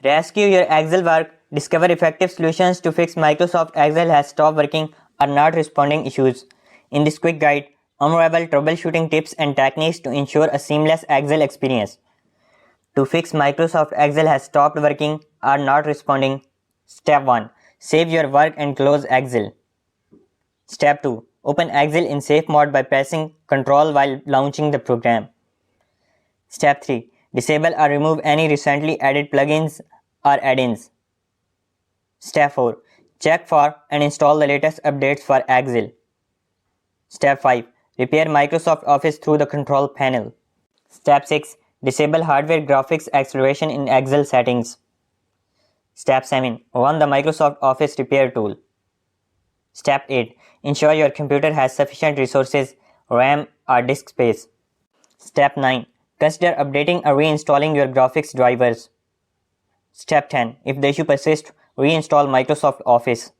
Rescue your Excel work. Discover effective solutions to fix Microsoft Excel has stopped working or not responding issues. In this quick guide, unravel troubleshooting tips and techniques to ensure a seamless Excel experience. To fix Microsoft Excel has stopped working or not responding. Step 1. Save your work and close Excel. Step 2. Open Excel in safe mode by pressing Ctrl while launching the program. Step 3. Disable or remove any recently added plugins or add-ins. Step 4. Check for and install the latest updates for Excel. Step 5. Repair Microsoft Office through the control panel. Step 6. Disable hardware graphics acceleration in Excel settings. Step 7. Run the Microsoft Office repair tool. Step 8. Ensure your computer has sufficient resources, RAM or disk space. Step 9. Consider updating or reinstalling your graphics drivers. Step 10. If the issue persists, reinstall Microsoft Office.